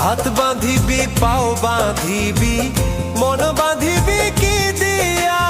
হাত বাঁধিবি পাও বাঁধিবি মন বাঁধিবি কি দিয়া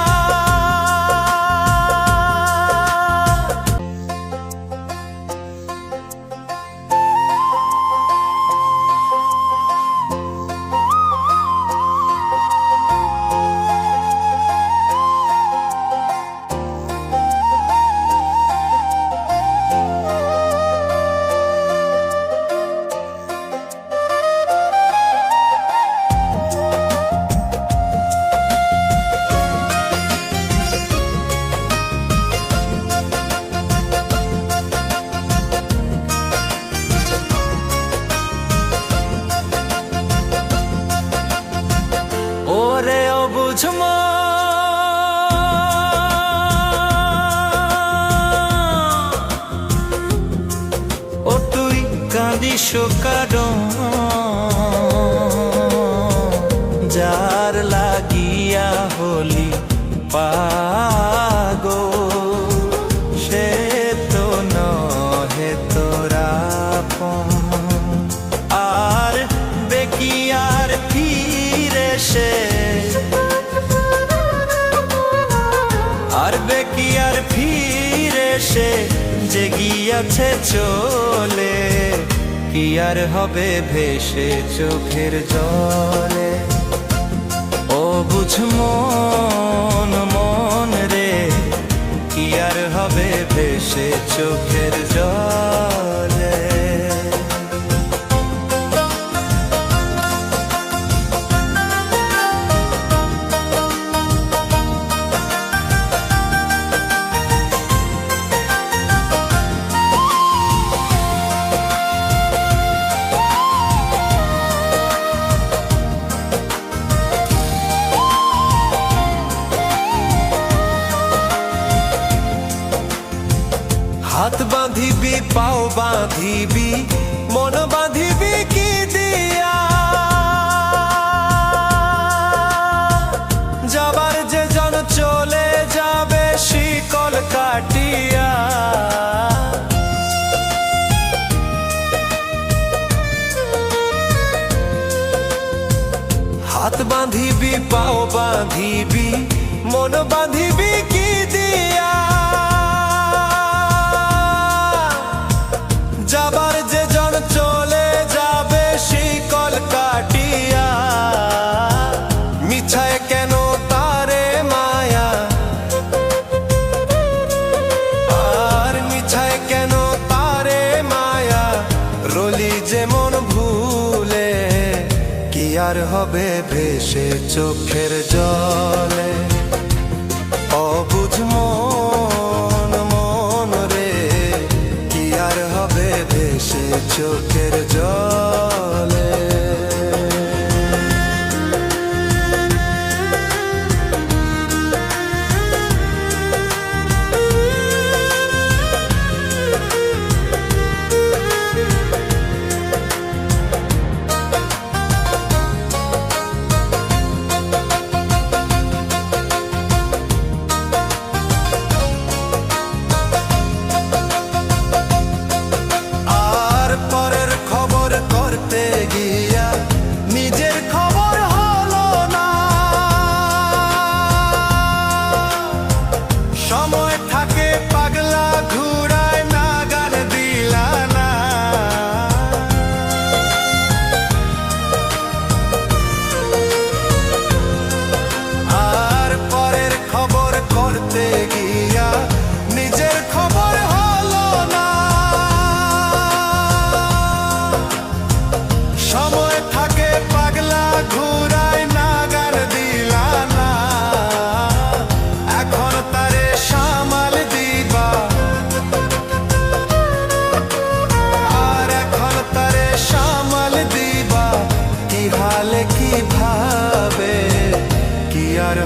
ওরে অবুঝ ও তুই কাঁদিস কারণ যার লাগিয়া হলি পাগল সে তো নহে তোরা আর বেকিয়ার ফিরে সে কি আর ফিরে সে যে গিয়াছে চলে কি আর হবে ভেসে চোখের জলে ও বুঝ মন মন রে কি আর হবে ভেসে চোখের জলে হাত বাঁধিবি পাও বাঁধিবি মন বাঁধিবি কি দিয়া যাবার যে জন চলে যাবে শিকল কাটিয়া হাত বাঁধিবি পাও বাঁধিবি মন বাঁধিবি কি দিয়া যাবার যে জন চলে যাবে শিকল কাটিয়া মিছায় কেন তারে মায়া আর মিছায় কেন তারে মায়া রলি যেমন ভুলে কি আর হবে ভেসে চোখের জলে অবুঝ মন মন রে কি আর হবে ভেসে চোখের জলে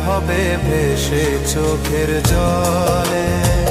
হবে ভেসে চোখের জলে।